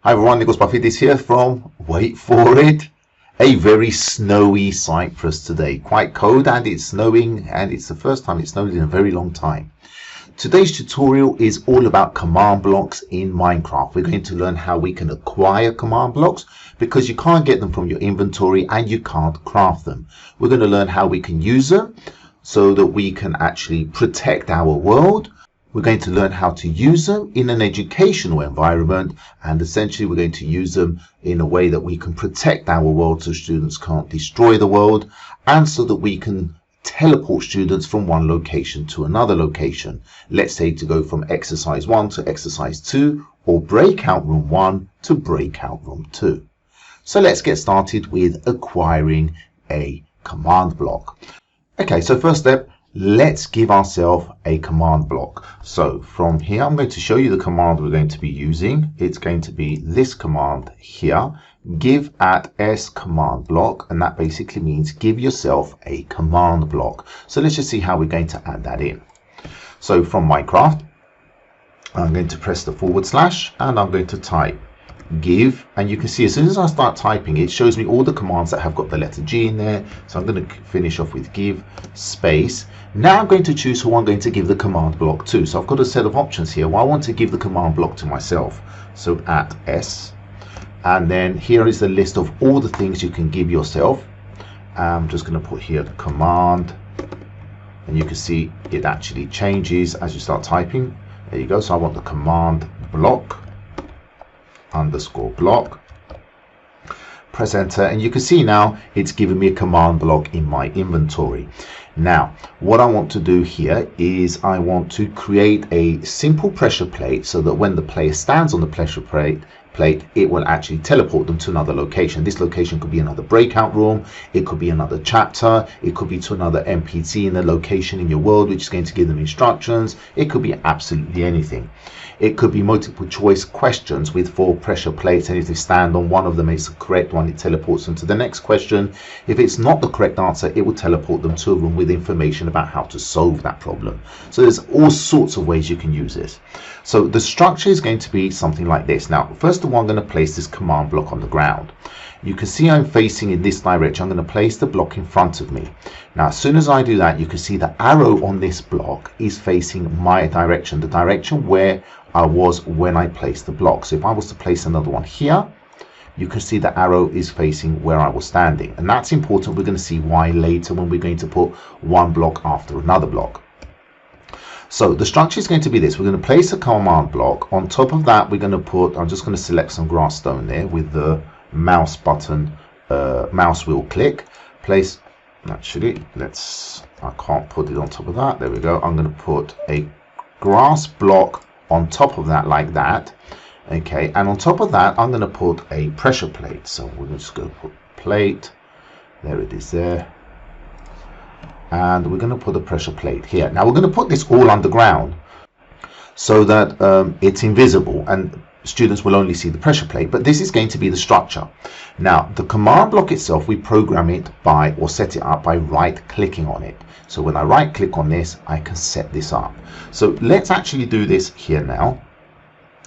Hi everyone, Nicholas Buffett here from, wait for it, a very snowy Cyprus today. Quite cold and it's snowing, and it's the first time it snowed in a very long time. Today's tutorial is all about command blocks in Minecraft. We're going to learn how we can acquire command blocks because you can't get them from your inventory and you can't craft them. We're going to learn how we can use them so that we can actually protect our world. We're going to learn how to use them in an educational environment, and essentially we're going to use them in a way that we can protect our world so students can't destroy the world, and so that we can teleport students from one location to another location. Let's say to go from exercise 1 to exercise 2, or breakout room 1 to breakout room 2. So let's get started with acquiring a command block. Okay, so first step, let's give ourselves a command block. So from here, I'm going to show you the command we're going to be using. It's going to be this command here, give at s command block, and that basically means give yourself a command block. So let's just see how we're going to add that in. So from Minecraft, I'm going to press the / and I'm going to type give, and you can see as soon as I start typing it shows me all the commands that have got the letter G in there. So I'm going to finish off with give space. Now I'm going to choose who I'm going to give the command block to. So I've got a set of options here. Well, I want to give the command block to myself, so at s, and then here is the list of all the things you can give yourself. I'm just going to put here the command, and you can see it actually changes as you start typing. There you go. So I want the command block _ block, press enter, and you can see now it's giving me a command block in my inventory. Now what I want to do here is I want to create a simple pressure plate so that when the player stands on the pressure plate, it will actually teleport them to another location. This location could be another breakout room, it could be another chapter, it could be to another NPC in a location in your world which is going to give them instructions. It could be absolutely anything. It could be multiple choice questions with 4 pressure plates, and if they stand on one of them, it's the correct one, it teleports them to the next question. If it's not the correct answer, it will teleport them to a room with information about how to solve that problem. So there's all sorts of ways you can use this. So the structure is going to be something like this. Now first of all, I'm going to place this command block on the ground. You can see I'm facing in this direction. I'm going to place the block in front of me. Now as soon as I do that, you can see the arrow on this block is facing my direction, the direction where I was when I placed the block. So if I was to place another one here, you can see the arrow is facing where I was standing, and that's important. We're going to see why later when we're going to put one block after another block. So the structure is going to be this. We're going to place a command block. On top of that, we're going to put, I'm just going to select some grass stone there with the mouse button, mouse wheel click. Place, actually, I can't put it on top of that. There we go. I'm going to put a grass block on top of that like that. Okay, and on top of that, I'm going to put a pressure plate. So we're just going to put plate. There it is there. And we're going to put a pressure plate here. Now we're going to put this all underground so that it's invisible and students will only see the pressure plate, but this is going to be the structure. Now the command block itself, we program it by, or set it up by right clicking on it. So when I right click on this, I can set this up. So let's actually do this here now.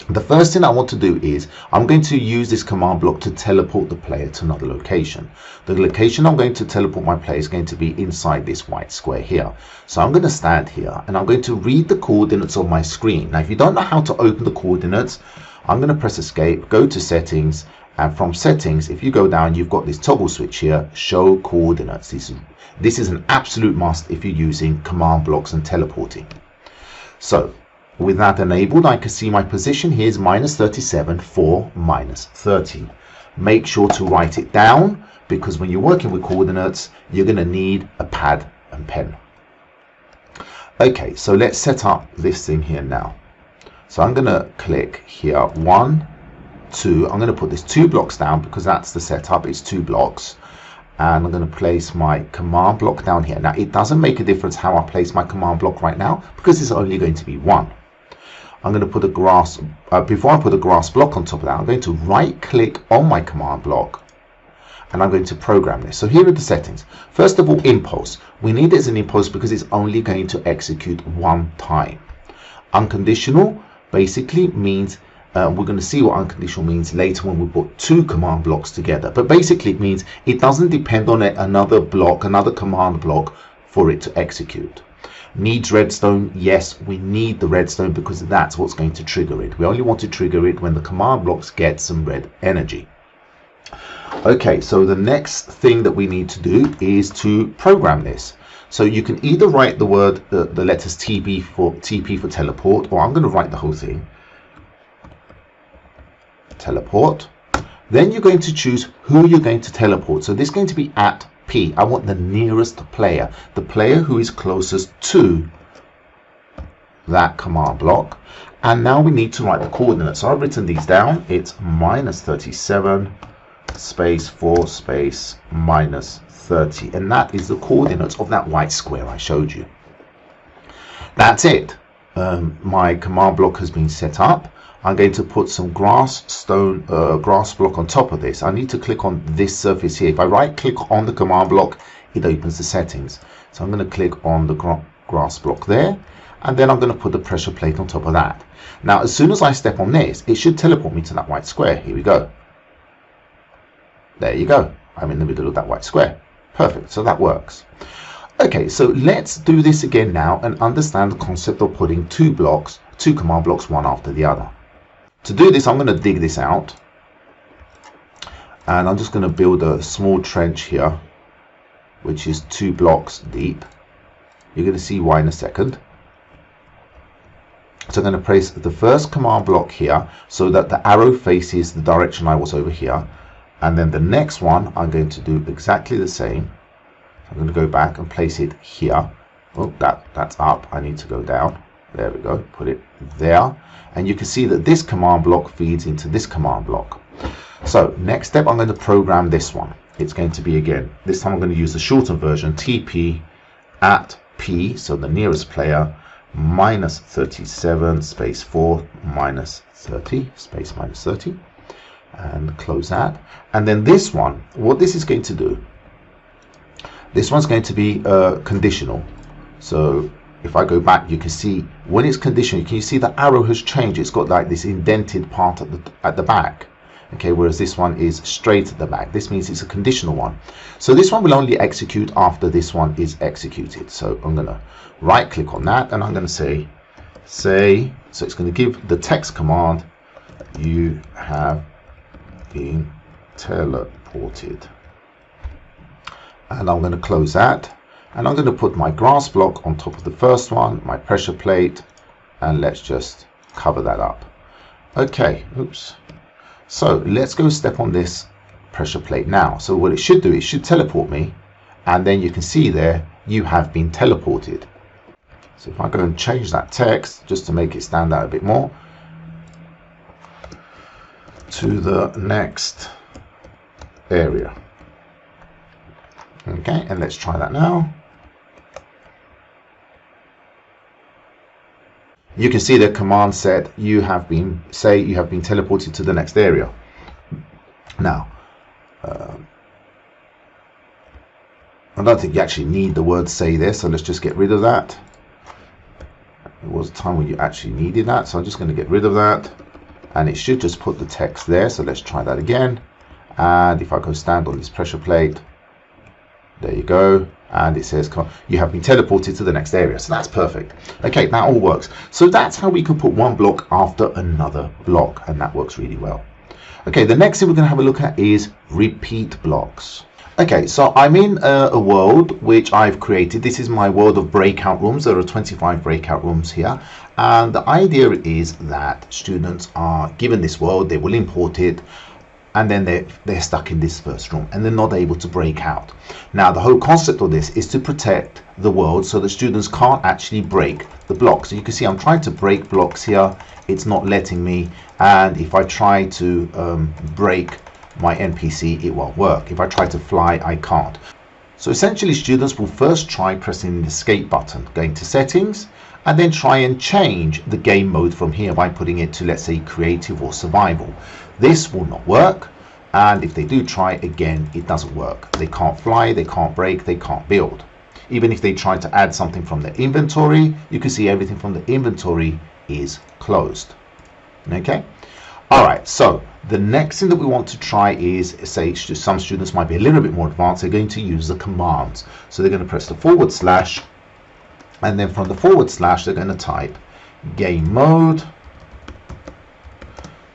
The first thing I want to do is I'm going to use this command block to teleport the player to another location. The location I'm going to teleport my player is going to be inside this white square here. So I'm going to stand here and I'm going to read the coordinates on my screen. Now if you don't know how to open the coordinates, I'm going to press escape, go to settings, and from settings, if you go down, you've got this toggle switch here, show coordinates. This is an absolute must if you're using command blocks and teleporting. So with that enabled, I can see my position here is -37 for -30. Make sure to write it down because when you're working with coordinates, you're going to need a pad and pen. Okay, so let's set up this thing here now. So I'm going to click here 1, 2. I'm going to put this 2 blocks down because that's the setup. It's 2 blocks. And I'm going to place my command block down here. Now it doesn't make a difference how I place my command block right now because it's only going to be 1. I'm going to put a grass, before I put a grass block on top of that, I'm going to right click on my command block and I'm going to program this. So here are the settings. First of all, impulse. We need it as an impulse because it's only going to execute 1 time. Unconditional basically means We're going to see what unconditional means later when we put two command blocks together. But basically it means it doesn't depend on another block, another command block for it to execute. Needs redstone? Yes, we need the redstone because that's what's going to trigger it. We only want to trigger it when the command blocks get some red energy. Okay, so the next thing that we need to do is to program this. So you can either write the word, the letters TP for teleport, or I'm going to write the whole thing. Teleport. Then you're going to choose who you're going to teleport. So this is going to be at P. I want the nearest player, the player who is closest to that command block. And now we need to write the coordinates. So I've written these down. It's -37 space 4 space -30, and that is the coordinates of that white square I showed you. That's it. My command block has been set up. I'm going to put some grass block on top of this. I need to click on this surface here. If I right click on the command block, it opens the settings. So I'm going to click on the grass block there, and then I'm going to put the pressure plate on top of that. Now as soon as I step on this, it should teleport me to that white square. Here we go. There you go. I'm in the middle of that white square. Perfect. So that works. Okay, so let's do this again now and understand the concept of putting two command blocks, one after the other. To do this, I'm going to dig this out, and I'm just going to build a small trench here, which is 2 blocks deep. You're going to see why in a second. So I'm going to place the first command block here so that the arrow faces the direction I was over here, and then the next one I'm going to do exactly the same. I'm going to go back and place it here. Oh, that's up. I need to go down. There we go. Put it there. And you can see that this command block feeds into this command block. So next step, I'm going to program this one. It's going to be, again, this time I'm going to use the shortened version, TP at P, so the nearest player, -37 space 4 -30 space -30, and close that. And then this one, what this is going to do, this one's going to be conditional. So if I go back, you can see when it's conditional, can you see the arrow has changed? It's got like this indented part at the back. Okay, whereas this one is straight at the back. This means it's a conditional one. So this one will only execute after this one is executed. So I'm going to right click on that, and I'm going to say, so it's going to give the text command, you have been teleported. And I'm going to close that. And I'm going to put my grass block on top of the first one, my pressure plate, and let's just cover that up. Okay, oops. So let's go step on this pressure plate now. So what it should do, it should teleport me, and then you can see there, you have been teleported. So if I go and change that text, just to make it stand out a bit more, to the next area. Okay, and let's try that now. You can see the command said you have been teleported to the next area. Now, I don't think you actually need the word say there, so let's just get rid of that. There was a time when you actually needed that, so I'm just going to get rid of that, and it should just put the text there. So let's try that again. And if I go stand on this pressure plate, there you go, and it says you have been teleported to the next area. So that's perfect. Okay, that all works. So that's how we can put one block after another block, and that works really well. Okay, the next thing we're going to have a look at is repeat blocks. Okay, so I'm in a world which I've created. This is my world of breakout rooms. There are 25 breakout rooms here, and the idea is that students are given this world, they will import it, and then they're stuck in this first room and they're not able to break out. Now the whole concept of this is to protect the world so that students can't actually break the blocks. So you can see I'm trying to break blocks here, it's not letting me, and if I try to break my NPC, it won't work. If I try to fly, I can't. So essentially students will first try pressing the escape button, going to settings, and then try and change the game mode from here by putting it to, let's say, creative or survival. This will not work, and if they do try again, it doesn't work. They can't fly, they can't break, they can't build. Even if they try to add something from their inventory, you can see everything from the inventory is closed. Okay, All right, so the next thing that we want to try is, say, some students might be a little bit more advanced. They're going to use the commands. So they're going to press the /, and then from the /, they're going to type game mode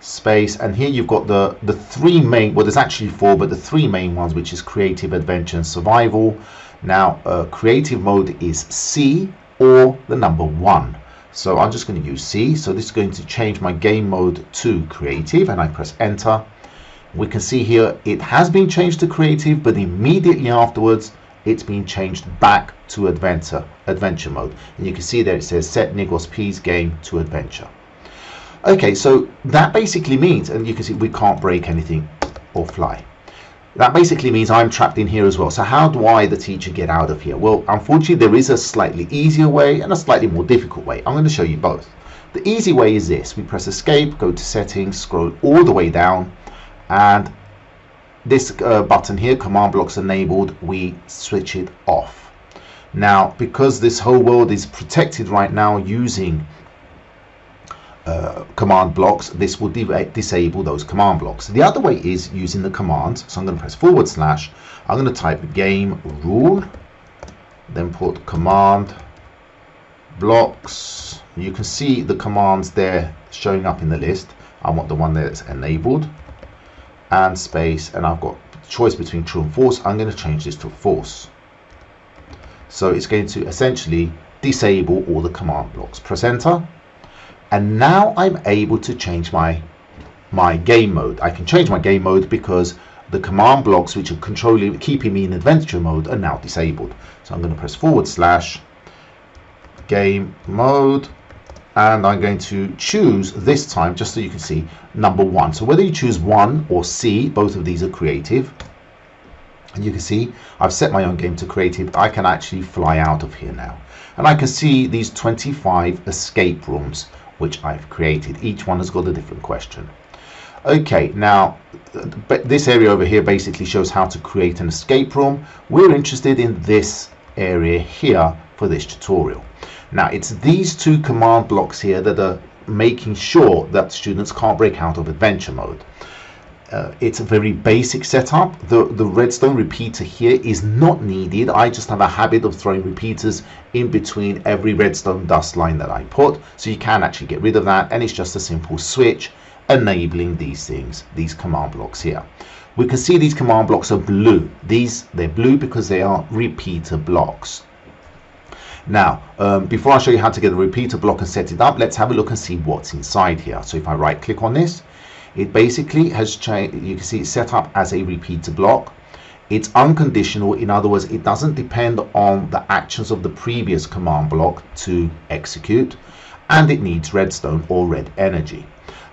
space, and here you've got the three main, well, there's actually four, but the three main ones, which is creative, adventure, and survival. Now creative mode is C or the number 1. So I'm just going to use C. So this is going to change my game mode to creative, and I press enter. We can see here it has been changed to creative, but immediately afterwards it's been changed back to adventure mode. And you can see there it says set Nigos P's game to adventure. Okay, so that basically means, and you can see we can't break anything or fly. That basically means I'm trapped in here as well. So how do I, the teacher, get out of here? Well, unfortunately, there is a slightly easier way and a slightly more difficult way. I'm going to show you both. The easy way is this. We press escape, go to settings, scroll all the way down, and this button here, command blocks enabled, we switch it off. Now, because this whole world is protected right now using command blocks, this will disable those command blocks. The other way is using the commands. So I'm going to press /. I'm going to type game rule, then put command blocks. You can see the commands there showing up in the list. I want the one that's enabled, and space, and I've got choice between true and false. I'm going to change this to false. So it's going to essentially disable all the command blocks. Press enter. And now I'm able to change my game mode. I can change my game mode because the command blocks which are keeping me in adventure mode are now disabled. So I'm going to press / game mode, and I'm going to choose this time, just so you can see, number 1. So whether you choose 1 or C, both of these are creative. And you can see I've set my own game to creative. I can actually fly out of here now. And I can see these 25 escape rooms which I've created. Each one has got a different question. Okay, now this area over here basically shows how to create an escape room. We're interested in this area here for this tutorial. Now it's these two command blocks here that are making sure that students can't break out of adventure mode. It's a very basic setup. The redstone repeater here is not needed. I just have a habit of throwing repeaters in between every redstone dust line that I put, so you can actually get rid of that, and it's just a simple switch enabling these things, these command blocks here. We can see these command blocks are blue. They're blue because they are repeater blocks. Now before I show you how to get a repeater block and set it up, let's have a look and see what's inside here. So if I right click on this, it basically has changed. You can see it's set up as a repeater block. It's unconditional. In other words, it doesn't depend on the actions of the previous command block to execute, and it needs redstone or red energy.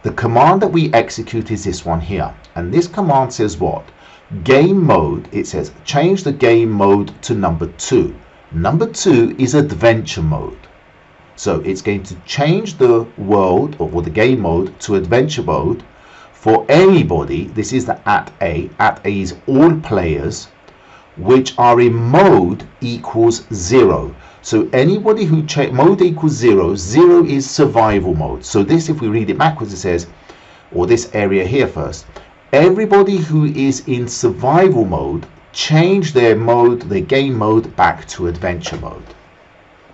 The command that we execute is this one here, and this command says what? Game mode. It says change the game mode to number 2. Number 2 is adventure mode. So it's going to change the world or the game mode to adventure mode for anybody. This is the at A. At A is all players which are in mode equals 0. So anybody who mode equals 0, 0 is survival mode. So this, if we read it backwards, it says, or this area here first, everybody who is in survival mode change their mode, their game mode, back to adventure mode.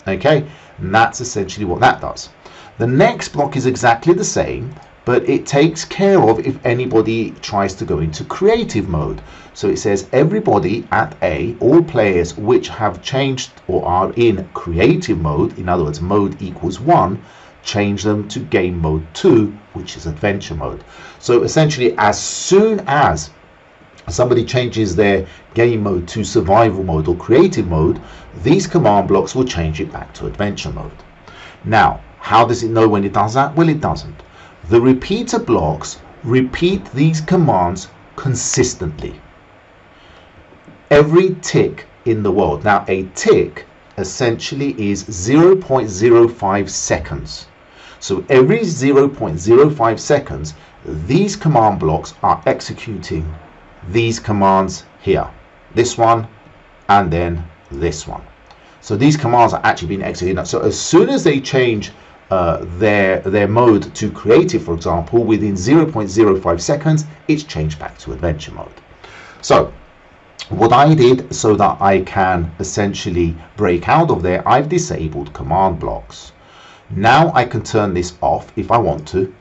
Okay, and that's essentially what that does. The next block is exactly the same, but it takes care of if anybody tries to go into creative mode. So it says everybody at A, all players which have changed or are in creative mode, in other words mode equals 1, change them to game mode 2, which is adventure mode. So essentially, as soon as somebody changes their game mode to survival mode or creative mode, these command blocks will change it back to adventure mode. Now, how does it know when it does that? Well, it doesn't. The repeater blocks repeat these commands consistently. Every tick in the world. Now, a tick essentially is 0.05 seconds. So every 0.05 seconds, these command blocks are executing these commands here. This one, and then this one. So these commands are actually being executed. So as soon as they change their mode to creative, for example, within 0.05 seconds, it's changed back to adventure mode. So what I did, so that I can essentially break out of there, I've disabled command blocks. Now I can turn this off if I want to,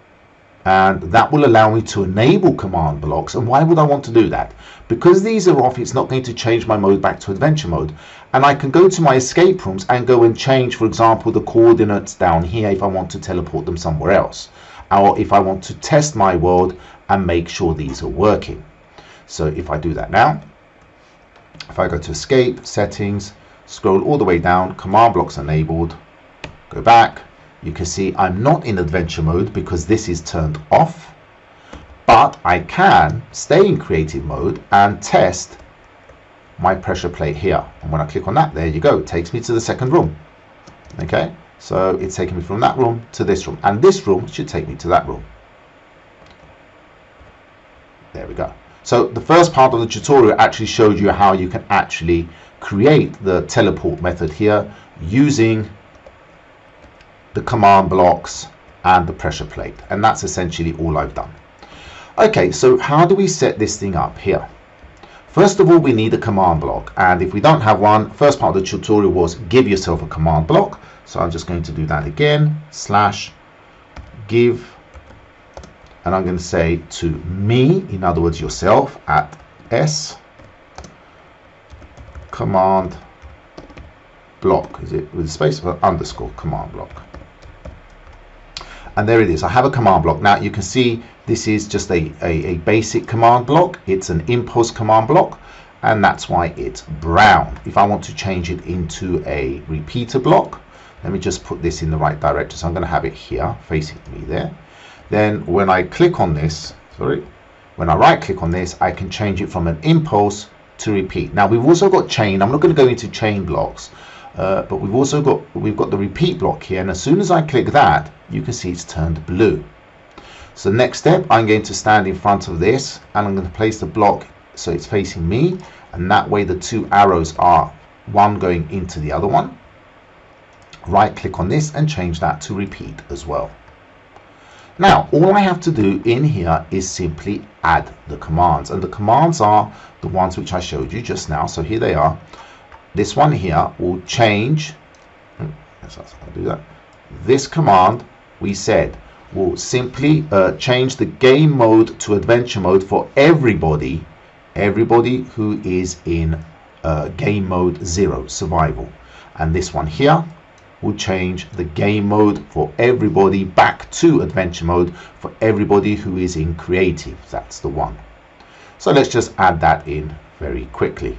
and that will allow me to enable command blocks. And why would I want to do that? Because these are off, it's not going to change my mode back to adventure mode. And I can go to my escape rooms and go and change, for example, the coordinates down here if I want to teleport them somewhere else, or if I want to test my world and make sure these are working. So if I do that now, if I go to escape, settings, scroll all the way down, command blocks enabled, go back, you can see I'm not in adventure mode because this is turned off, but I can stay in creative mode and test my pressure plate here. And when I click on that, there you go, it takes me to the second room. Okay, so it's taking me from that room to this room, and this room should take me to that room. There we go. So the first part of the tutorial actually showed you how you can actually create the teleport method here using the command blocks and the pressure plate, and that's essentially all I've done. Okay, so how do we set this thing up here? First of all, we need a command block, and if we don't have one, first part of the tutorial was give yourself a command block. So I'm just going to do that again, /give, and I'm going to say to me, in other words yourself, at s command block, is it with a space or underscore command block? And there it is, I have a command block. Now you can see this is just a basic command block. It's an impulse command block, and that's why it's brown. If I want to change it into a repeater block, let me just put this in the right direction. So I'm going to have it here facing me there. Then when I click on this, when I right click on this, I can change it from an impulse to repeat. Now we've also got chain. I'm not going to go into chain blocks, but we've got the repeat block here, and as soon as I click that, you can see it's turned blue. So next step, I'm going to stand in front of this, and I'm going to place the block so it's facing me, and that way the two arrows are one going into the other one. Right click on this and change that to repeat as well. Now all I have to do in here is simply add the commands, and the commands are the ones which I showed you just now. So here they are. This one here will change, I'll do that. This command we said will simply change the game mode to adventure mode for everybody who is in game mode 0, survival. And this one here will change the game mode for everybody back to adventure mode for everybody who is in creative. That's the one. So let's just add that in very quickly.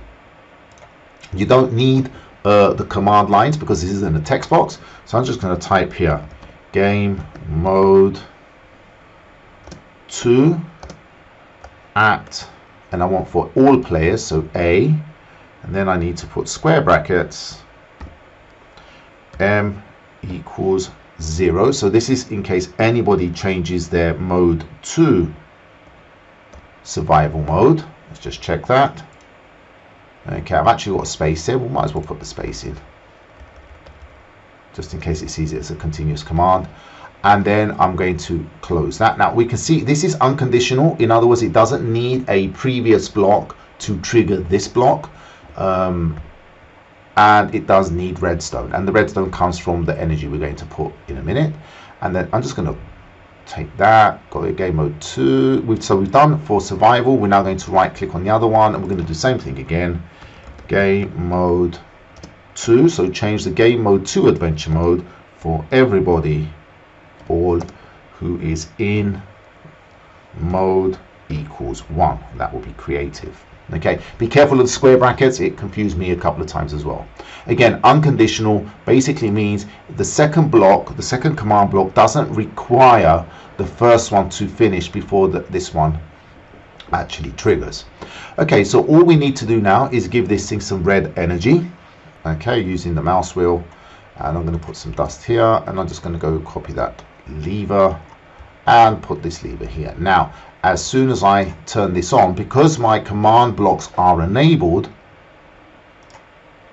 You don't need the command lines because this is in a text box. So I'm just going to type here game mode 2 at, and I want for all players, so A, and then I need to put square brackets m equals 0. So this is in case anybody changes their mode to survival mode. Let's just check that. Okay, I've actually got a space here. We might as well put the space in, just in case it sees it as a continuous command. And then I'm going to close that. Now we can see this is unconditional. In other words, it doesn't need a previous block to trigger this block. And it does need redstone, and the redstone comes from the energy we're going to put in a minute. And then I'm just going to take that, go to game mode 2. So we've done for survival. We're now going to right click on the other one, and we're going to do the same thing again, game mode 2. So change the game mode to adventure mode for everybody, all who is in mode equals 1. That will be creative. Okay, be careful of the square brackets, it confused me a couple of times as well. Again, unconditional basically means the second block, the second command block, doesn't require the first one to finish before this one actually triggers. Okay, so all we need to do now is give this thing some red energy, okay, using the mouse wheel. And I'm going to put some dust here, and I'm just going to go copy that lever and put this lever here. Now as soon as I turn this on, because my command blocks are enabled,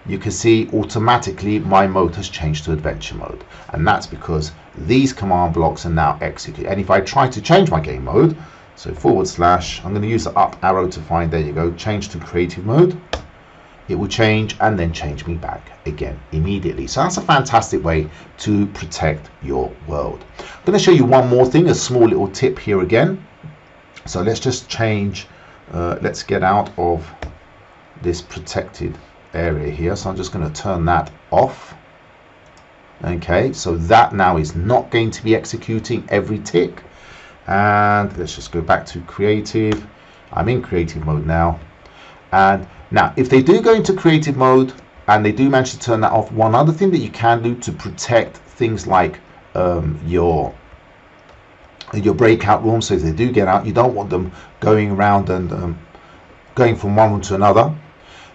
you can see automatically my mode has changed to adventure mode, and that's because these command blocks are now executed. And if I try to change my game mode, so /, I'm going to use the up arrow to find, there you go, change to creative mode, it will change and then change me back again immediately. So that's a fantastic way to protect your world. I'm going to show you one more thing, a small little tip here again. So let's just change, let's get out of this protected area here. So I'm just going to turn that off. Okay, so that now is not going to be executing every tick. And let's just go back to creative. I'm in creative mode now. And now if they do go into creative mode and they do manage to turn that off, one other thing that you can do to protect things like your breakout room, so if they do get out, you don't want them going around and going from one room to another.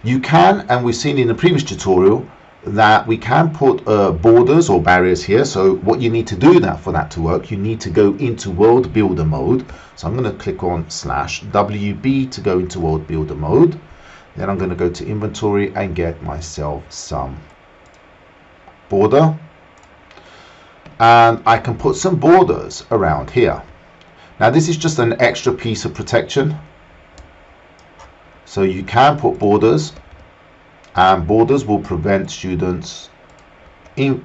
You can, and we've seen in the previous tutorial, that we can put borders or barriers here. So what you need to do for that to work, you need to go into world builder mode. So I'm going to click on /WB to go into world builder mode. Then I'm going to go to inventory and get myself some border, and I can put some borders around here. Now this is just an extra piece of protection, so you can put borders, and borders will prevent students in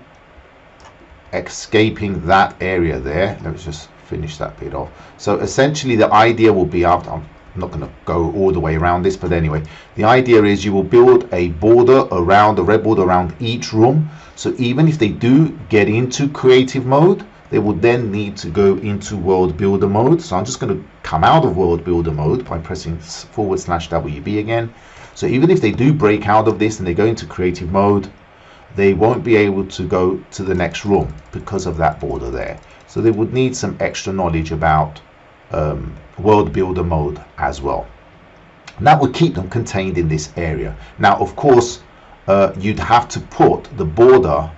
escaping that area there. Let's just finish that bit off. So essentially the idea will be, I'm not going to go all the way around this, but anyway, the idea is you will build a border around, a red border around each room. So even if they do get into creative mode, they will then need to go into world builder mode. So I'm just going to come out of world builder mode by pressing /WB again. So even if they do break out of this and they go into creative mode, they won't be able to go to the next room because of that border there. So they would need some extra knowledge about world builder mode as well. And that would keep them contained in this area. Now of course you'd have to put the border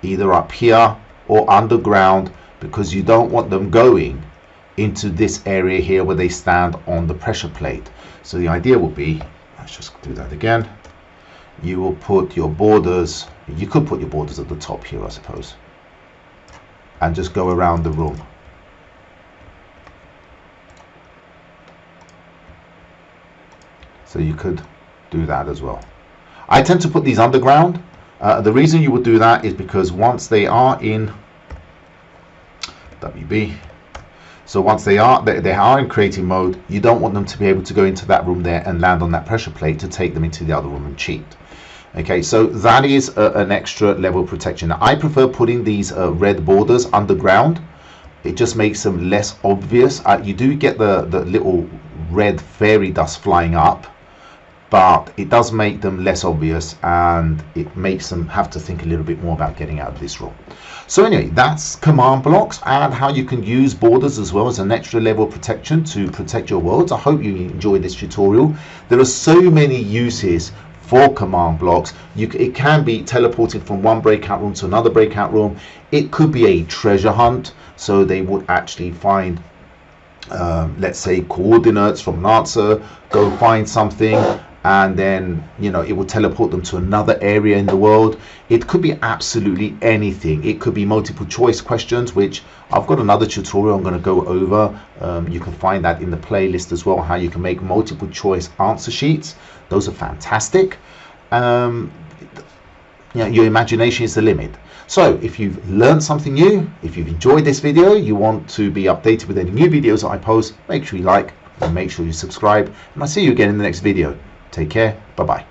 either up here or underground, because you don't want them going into this area here where they stand on the pressure plate. So the idea will be, let's just do that again, you will put your borders, you could put your borders at the top here I suppose, and just go around the room. So you could do that as well. I tend to put these underground. The reason you would do that is because once they are in WB, so once they are in creative mode, you don't want them to be able to go into that room there and land on that pressure plate to take them into the other room and cheat. Okay, so that is an extra level of protection. Now, I prefer putting these red borders underground. It just makes them less obvious. You do get the little red fairy dust flying up, but it does make them less obvious, and it makes them have to think a little bit more about getting out of this room. So anyway, that's command blocks and how you can use borders as well as an extra level of protection to protect your worlds. I hope you enjoyed this tutorial. There are so many uses for command blocks. It can be teleporting from one breakout room to another breakout room. It could be a treasure hunt, so they would actually find let's say coordinates from an answer, go find something, and then it will teleport them to another area in the world. It could be absolutely anything. It could be multiple choice questions, which I've got another tutorial I'm going to go over. You can find that in the playlist as well, how you can make multiple choice answer sheets. Those are fantastic. Your imagination is the limit. So if you've learned something new, if you've enjoyed this video, you want to be updated with any new videos that I post, make sure you like and make sure you subscribe, and I'll see you again in the next video. Take care. Bye-bye.